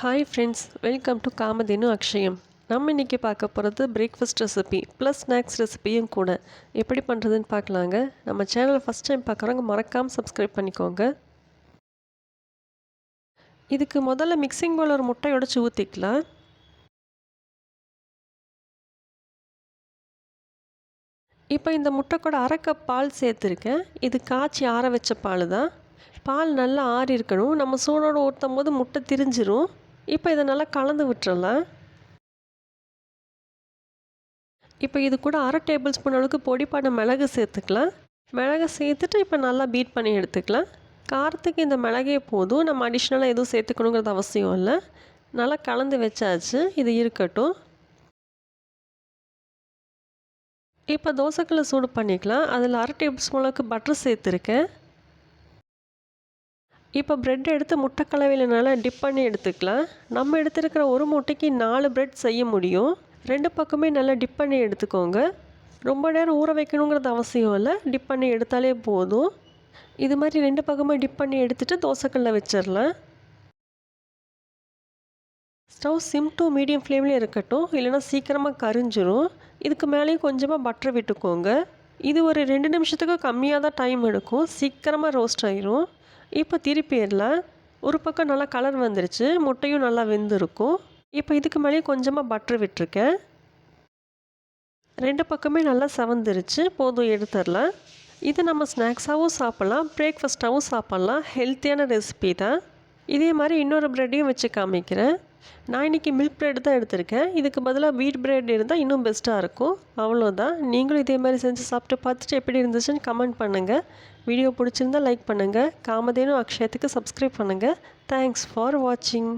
Hi friends, welcome to Kamadhenu Akshayam. நம்ம இன்றைக்கி பார்க்க போகிறது பிரேக்ஃபாஸ்ட் ரெசிபி ப்ளஸ் ஸ்நாக்ஸ் ரெசிபியும் கூட. எப்படி பண்ணுறதுன்னு பார்க்கலாங்க. நம்ம சேனலை ஃபஸ்ட் டைம் பார்க்குறவங்க மறக்காமல் சப்ஸ்கிரைப் பண்ணிக்கோங்க. இதுக்கு முதல்ல மிக்சிங் பவுல் ஒரு முட்டை உடைச்சி ஊற்றிக்கலாம். இப்போ இந்த முட்டை கூட அரை கப் பால் சேர்த்துருக்கேன். இது காய்ச்சி ஆற வச்ச பால் தான். பால் நல்லா ஆறி இருக்கணும். நம்ம சூடோடு ஊற்றும் போது முட்டை திரிஞ்சிரும். இப்போ இதை நல்லா கலந்து விட்டுறலாம். இப்போ இது கூட அரை டேபிள் ஸ்பூன் அளவுக்கு பொடி பண்ண மிளகு சேர்த்துக்கலாம். மிளகு சேர்த்துட்டு இப்போ நல்லா பீட் பண்ணி எடுத்துக்கலாம். காரத்துக்கு இந்த மிளகே போதும், நம்ம அடிஷ்னலாக எதுவும் சேர்த்துக்கணுங்கிறது அவசியம் இல்லை. நல்லா கலந்து வச்சாச்சு, இது இருக்கட்டும். இப்போ தோசைக்கல்லை சூடு பண்ணிக்கலாம். அதில் அரை டேபிள் ஸ்பூன் அளவுக்கு பட்டர் சேர்த்துருக்கேன். இப்போ ப்ரெட் எடுத்து முட்டை கலவையில் நல்லா டிப் பண்ணி எடுத்துக்கலாம். நம்ம எடுத்துருக்கிற ஒரு முட்டைக்கு 4 ப்ரெட் செய்ய முடியும். 2 பக்கமே நல்லா டிப் பண்ணி எடுத்துக்கோங்க. ரொம்ப நேரம் ஊற வைக்கணுங்கிறது அவசியம் இல்லை, டிப் பண்ணி எடுத்தாலே போதும். இது மாதிரி 2 பக்கமே டிப் பண்ணி எடுத்துகிட்டு தோசைக்கல்ல வச்சிடலாம். ஸ்டவ் சிம் டு மீடியம் ஃப்ளேம்லேயே இருக்கட்டும், இல்லைனா சீக்கிரமாக கரிஞ்சிரும். இதுக்கு மேலேயும் கொஞ்சமாக பட்டர் விட்டுக்கோங்க. இது ஒரு 2 நிமிஷத்துக்கு கம்மியாக தான் டைம் எடுக்கும், சீக்கிரமாக ரோஸ்ட் ஆயிரும். இப்போ திருப்பிடலாம். ஒரு பக்கம் நல்லா கலர் வந்துருச்சு, முட்டையும் நல்லா வெந்திருக்கும். இப்போ இதுக்கு மேலேயும் கொஞ்சமாக பட்டர் விட்டுருக்கேன். 2 பக்கமே நல்லா செவந்துருச்சு, போதும், எடுத்துடலாம். இது நம்ம ஸ்நாக்ஸாகவும் சாப்பிட்லாம், பிரேக்ஃபாஸ்ட்டாகவும் சாப்பிட்லாம். ஹெல்த்தியான ரெசிபி தான். இதே மாதிரி இன்னொரு ப்ரெட்டையும் வச்சு காமிக்கிறேன். நான் இன்றைக்கி மில்க் ப்ரெட் தான் எடுத்திருக்கேன். இதுக்கு பதிலாக வீட் ப்ரெட் இருந்தால் இன்னும் பெஸ்ட்டாக இருக்கும். அவ்வளோதான். நீங்களும் இதே மாதிரி செஞ்சு சாப்பிட்டு பார்த்துட்டு எப்படி இருந்துச்சுன்னு கமெண்ட் பண்ணுங்கள். வீடியோ பிடிச்சிருந்தால் லைக் பண்ணுங்கள். காமதேனு அக்ஷயத்துக்கு சப்ஸ்கிரைப் பண்ணுங்கள். தேங்க்ஸ் ஃபார் வாட்சிங்.